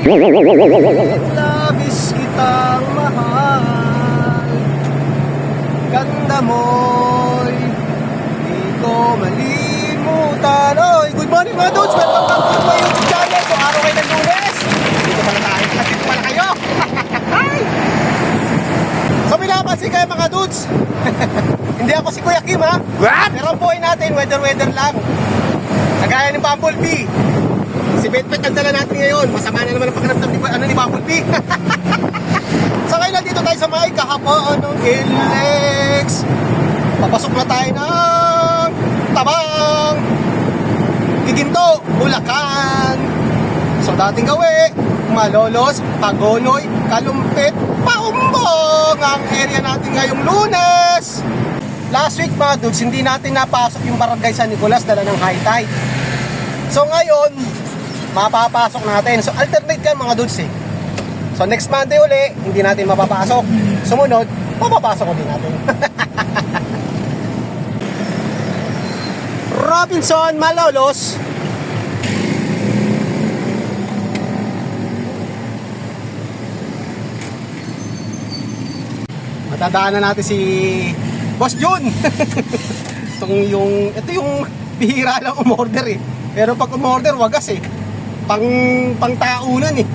Labis kitang mahal, ganda mo'y di ko malimutan. Oy, good morning mga dudes! Welcome back to my YouTube channel. So araw kayo ng Lunes, dito pala tayo, dito pala kayo. So pinapansin kayo mga dudes, hindi ako si Kuya Kim, ha? What? Pero ang buhay natin, weather lang. Kagaya ng Bumblebee. Si Betbet ang dala natin ngayon. Masama na naman ang pakiramdam ni Bumblebee. So ngayon nandito tayo sa may kahapon ng Ilex. Papasok na tayo ng Tabang, Giginto, Bulacan. So dating gawi, Malolos, Pagonoy, Kalumpit, Paumbong ang area natin ngayong Lunes. Last week mga dudes, hindi natin napasok yung barangay San Nicolas, dala ng high tide. So ngayon, mapapasok natin. So alternate ka mga dudes eh. So next Monday uli, hindi natin mapapasok. Sumunod, mapapasok ulit natin. Robinson, Malolos. Matadaanan natin si Boss Jun. Ito yung bihira lang umorder eh. Pero pag umorder, wagas eh. Pang taunan eh.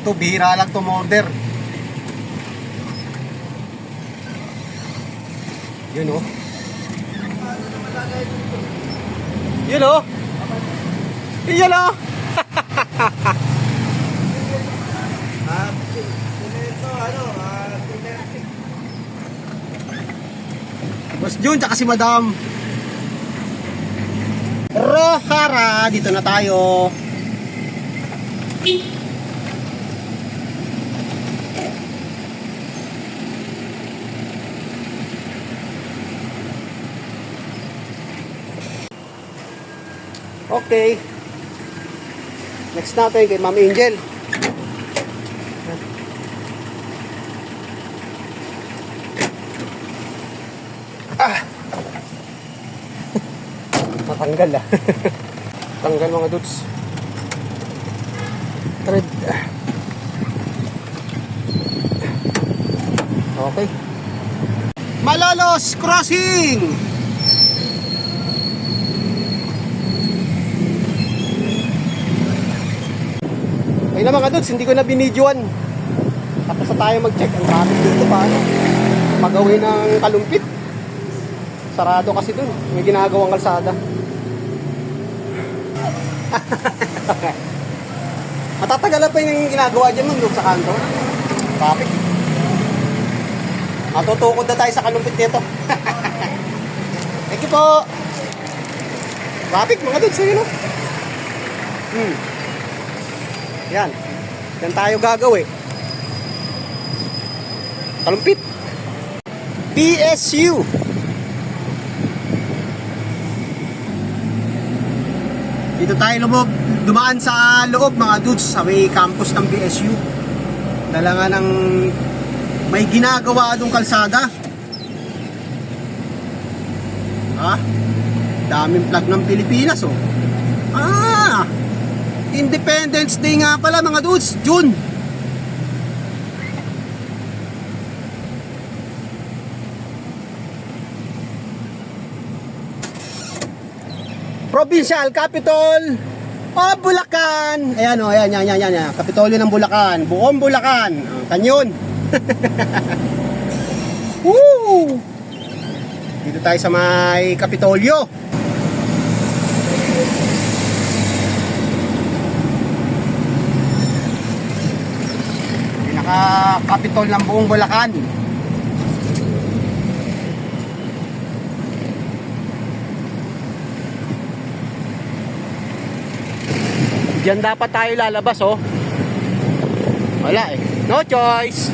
Ito, bihira lang umorder. Yun oh. Yun oh. Yun oh. Boss Jun, tsaka si Madam Rohara, dito na tayo. Okay. Next natin kay Ma'am Angel. Matanggal ah. Tanggal mga dudes. Thread. Okay. Malolos Crossing. Okay na mga dudes, hindi ko na binidyoan. Tapos na tayo mag-check ang traffic dito paano pag-uwi ng Kalumpit. Sarado kasi dun, may ginagawang kalsada. Matatagalan pa yung ginagawa dyan doon sa kanto. Traffic. Matutukod na tayo sa Kalumpit nito. Thank you po. Traffic mga dudes, sa'yo no? Yan. Yan tayo gagawin. Kalumpit. PSU. Dito tayo dumaan sa loob mga dudes, sa may campus ng PSU. Dala nga ng may ginagawa doong kalsada. Daming flag ng Pilipinas oh. Independence Day nga pala mga dudes, June. Provincial Capital of Bulacan. Ayan o, ayan. Kapitolyo ng Bulacan. Buong Bulacan. Kanyon. Woo! Dito tayo sa may Kapitolyo. Pinaka-kapitol ng buong Bulacan. Diyan dapat tayo lalabas oh. Wala eh. No choice.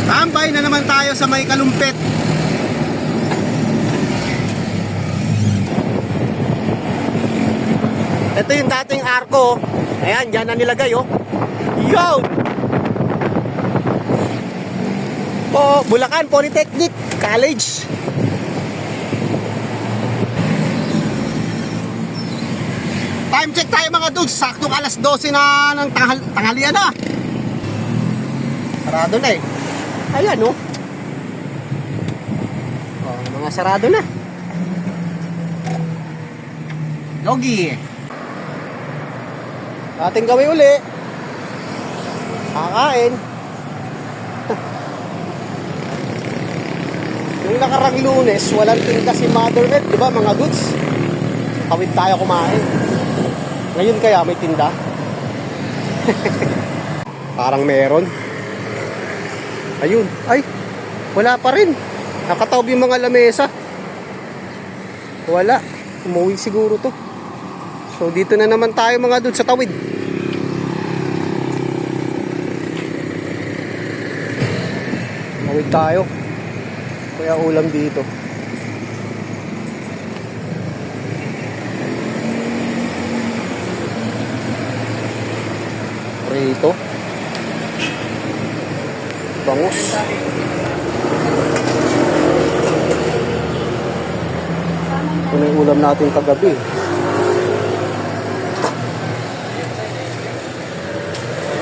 Tambay na naman tayo sa may Kalumpit. Ito yung dating arko. Ayan, dyan na nilagay oh. Yo! Bulacan Polytechnic College. Time check tayo mga dudes. Saktong alas 12 na ng tanghalian na. Sarado na eh. Ayan oh. Oh, mga sarado na. Logi. Ating gawin uli. Kakain. Yung nakarang Lunes, walang tinda si Mother Earth, di ba mga dudes? Tawid tayo kumain. Ngayon kaya may tinda? Parang meron. Ayun. Ay, wala pa rin. Nakataob yung mga lamesa. Wala. Umuwi siguro to. So dito na naman tayo mga dudes sa tawid. Tawid tayo. Kaya ulam dito. Rito. Bangus. Ito yung ulam natin kagabi.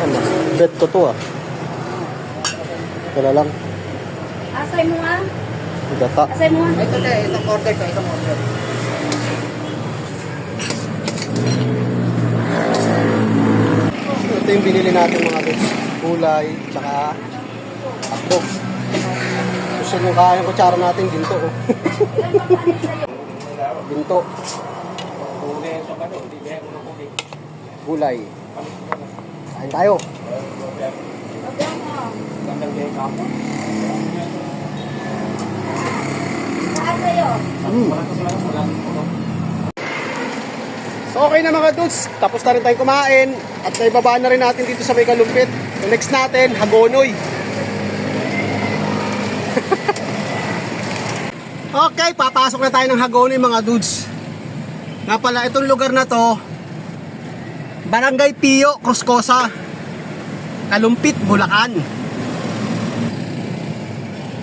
Mas bet ko to ah. Wala lang. Asay mo nga. Gata. Asay mo nga. Ito na, isang order to, isang order. Ito yung binili natin mga bits. Kulay, tsaka akbo. Gusto yung kaya yung kutsara natin, ginto oh. Ginto. Kulay. Kain tayo. Saan sa'yo? So okay na mga dudes, tapos na rin tayo kumain at naibabaan na rin natin dito sa may Kalumpit. So next natin, Hagonoy. Okay, papasok na tayo ng Hagonoy mga dudes. Nga pala, itong lugar na to, Barangay Pio, Cruzcosa, Kalumpit, Bulacan.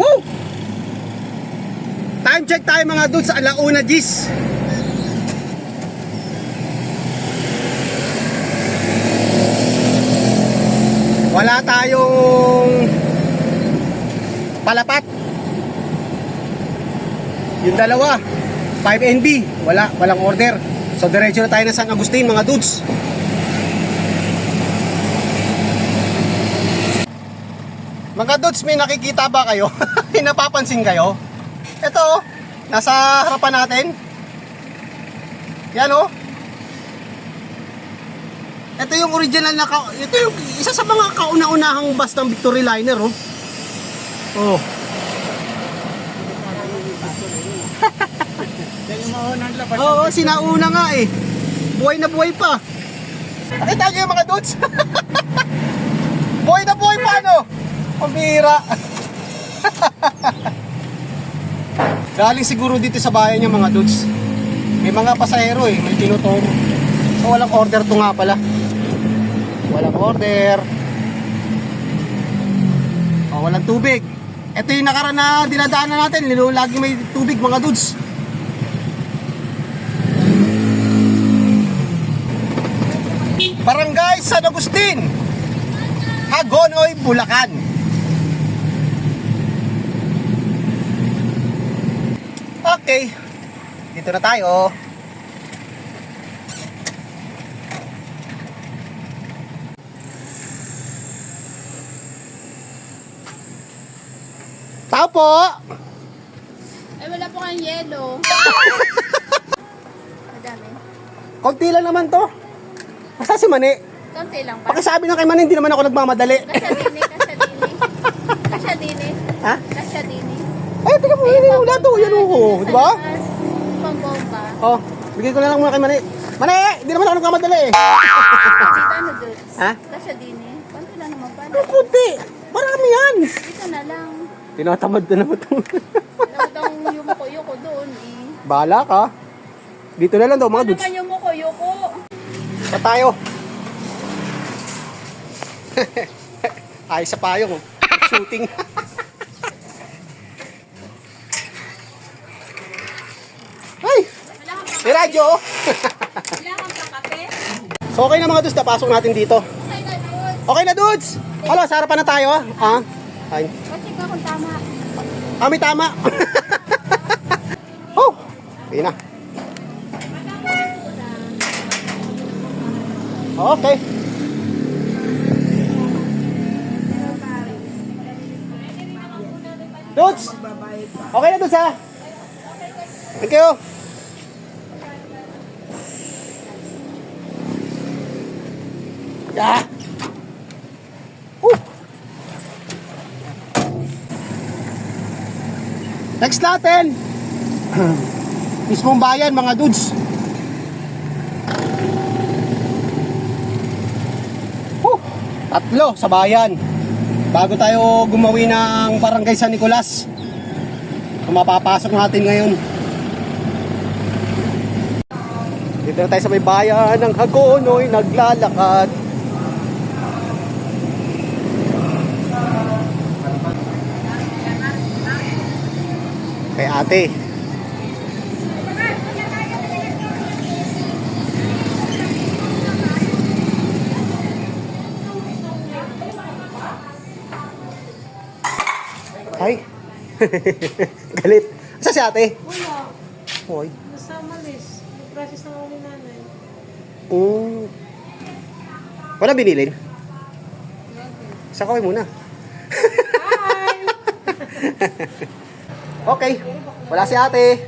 Woo! Time check tayo mga dudes, alauna Gis. Wala tayong palapat. Yung dalawa, 5NB, walang order. So diretso na tayo ng San Agustin mga dudes. Mga dudes, may nakikita ba kayo? May napapansin kayo? Ito, nasa harapan natin. Yan oh. Ito yung original na ito yung isa sa mga kauna-unahang bus ng Victory Liner oh. Oh. Oo, sinauna nga eh. Buhay na buhay pa. Nakita niyo yung mga dudes? Buhay na buhay pa no? Pambira. Galing siguro dito sa bayan niya mga dudes. May mga pasahero eh, may tinuturo. So walang order to nga pala. Walang order. Oh, walang tubig. Ito yung nakaraan na dinadaanan natin. Lagi may tubig mga dudes. Barangay San Agustin, Hagonoy, Bulacan. Okay, dito na tayo. Tao po. Ay, wala po kayong yelo. Madami. Konti lang naman to. Basta si Mani. Konti lang pa. Pakisabi na kay Mani, hindi naman ako nagmamadali. Kasya dini, kasya dini. Kasya dini. Ha? Kasya dini. Ay, tingnan mo, yun yung lato. Yan o, di ba? Pambomba. Oh, bigay ko na lang muna kay Mani. Mani, hindi naman ako nagmamadali eh. Dito ano dudes? Ha? Kasya dini. Konti lang naman pa. Ang puti. Marami yan. Dito na lang. Tinatamad na naman ito. Dapat ang yumuko-yuko doon eh. Bahala ka. Dito na lang daw mga Ano dudes. naman yumuko-yuko? Pa tayo. Ayos sa payong oh. Shooting. Ay! Wala kang May radyo oh. Wala kang kape? So okay na mga dudes, napasok natin dito. Okay na dudes! Hala, sa harapan na tayo ah. Ay. Kasi ka kung tama. May tama. Oh, okay na. Okay. Dudes! Okay na dudes ha? Thank you. Yeah. Next natin. Mismong bayan mga dudes. Tatlo sa bayan. Bago tayo gumawi ng Barangay San Nicolas. Kung mapapasok natin ngayon. Dito na tayo sa may bayan ng Hagonoy naglalakad. Kay ate. Ay. Galit. Asa si ate? Wala. Hoy. Nasa malis. Nag-process ng uli nanay. Wala binilin? Sakaway muna. Hi! Okay. Wala si ate.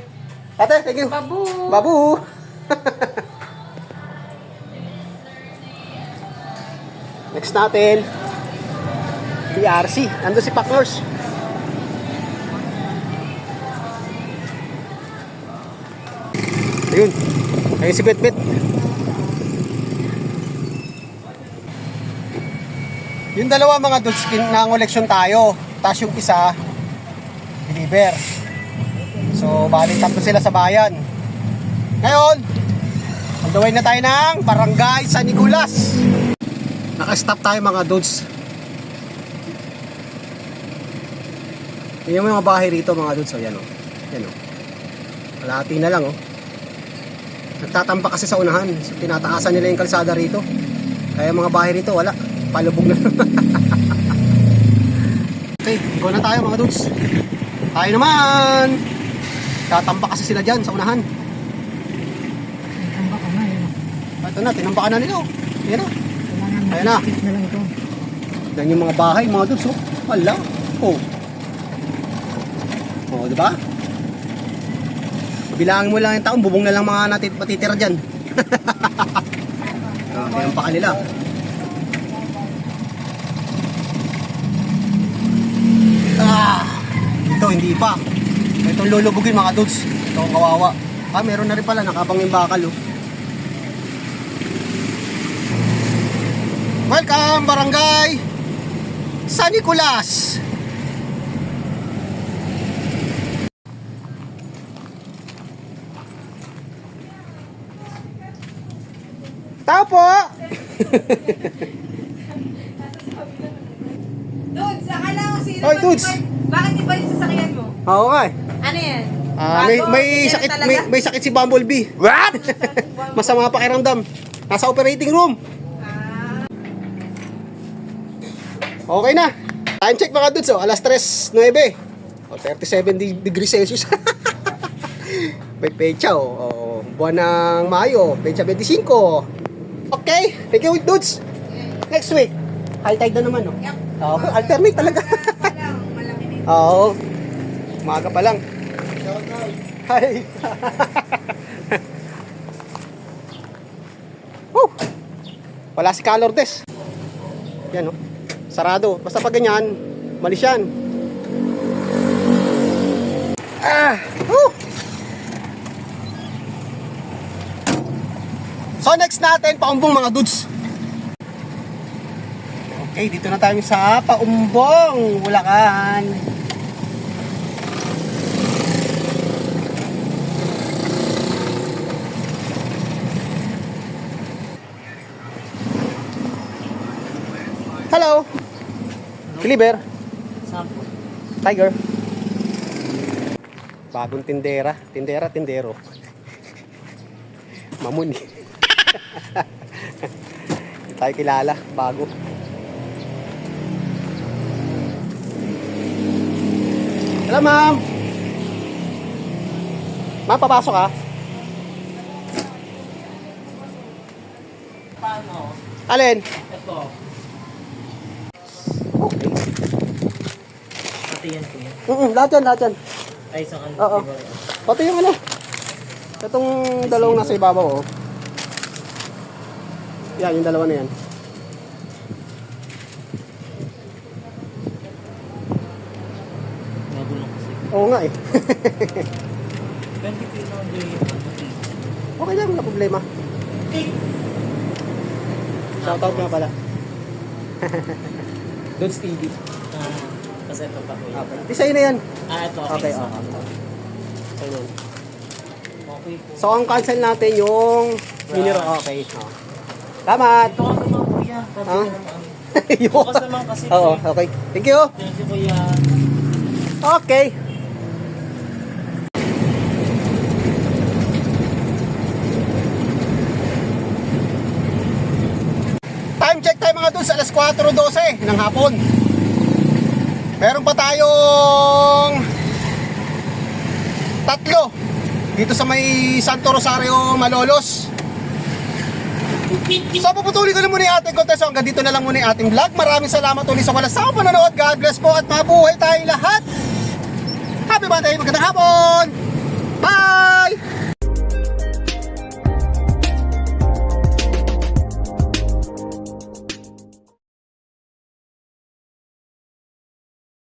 Ate, thank you. Babu! Babu. Next natin. PRC. Nandun si Paknors. Ayun. Ayun si Betbet. Yung dalawa mga dudes, nangoleksyon tayo. Tapos yung isa, deliver. So, bali tatlo sila sa bayan. Ngayon, on the way na tayo ng Barangay San Nicolas. Naka-stop tayo mga dudes. Yan yung mga bahay rito mga dudes. So, yan o. Yan o. Kalahati na lang o. Nagtatampa kasi sa unahan. So, tinataasan nila yung kalsada rito. Kaya mga bahay rito, wala. Palubog na. Okay, go na tayo mga dudes. Tayo naman. Tatampa kasi sila dyan sa unahan. Tambak na yun. Ito na, tinambakan na nila. Ayan na. Ayan na. Na lang ito. Yan yung mga bahay, mga dudes. Oh. Wala. Oh. Oh, diba? Bilangin mo lang yung taon, bubong na lang mga matitira dyan. Tinampakan nila. Ito hindi pa. Itong lulubugin mga dudes. Ito ang kawawa. Meron na rin pala, nakabang yung bakal oh. Welcome Barangay San Nicolas. Tao po. Dudes, akala ko sino Hoy, Dudes. Bakit iba yung sasakyan mo? Oo nga eh. Ano yan? May sakit may sakit si Bumblebee. What? Masama pakiramdam. Nasa operating room. Okay na. Time check mga dudes, oh. Alas 3:09. 37 degrees Celsius. May pecha, oh. Buwan ng Mayo, pecha 25. Okay, thank you dudes. Next week, high tide na naman, oh. Yep. Alternate talaga. Malaki na yun. Oo. Umaga pa lang. Hi. Wala si Calordes. Yan, oh. Sarado. Basta pag ganyan, malis yan. So next natin, Paumbong mga dudes. Okay, dito na tayo sa Paumbong, Bulacan. Hello. Kiliber. Tiger. Bagong tindera. Tindero. Mamuni. Hindi tayo kilala, bago. Hello, ma'am. Ma'am, papasok ka? Paano? Alin? Ito. Okay. Pati yan po yan. Lahat yan. Ay, isang ano. Oo. diba? Pati yung ano. Itong dalawang nasa ibabaw, oh. Yan, yung dalawa na yan. Nagulong kasi. Oo nga eh. 20 kilo ang day. Okay lang, wala problema. Shoutout nga pala. Dudes TV. Kasi ito pa po yan. Okay. Di sa'yo na yan. Ito. Okay, Isa. Sa'yo na yan. Okay po. So, ang cancel natin yung mineral. Okay. Oh. Tama. Ito ka naman kuya. Sabi Ah? ko naman. Yung- Bukas naman kasi. Oo, okay. Thank you. Thank you kuya. Okay. Time check tayo mga dudes, alas 4:12 ng hapon. Meron pa tayong tatlo dito sa may Santo Rosario, Malolos. So puputuli ko na muna yung ating content. So hanggang dito na lang muna yung ating vlog. Maraming salamat ulit sa walang sawang panonood. God bless po at mabuhay tayong lahat. Happy Monday, magandang hapon!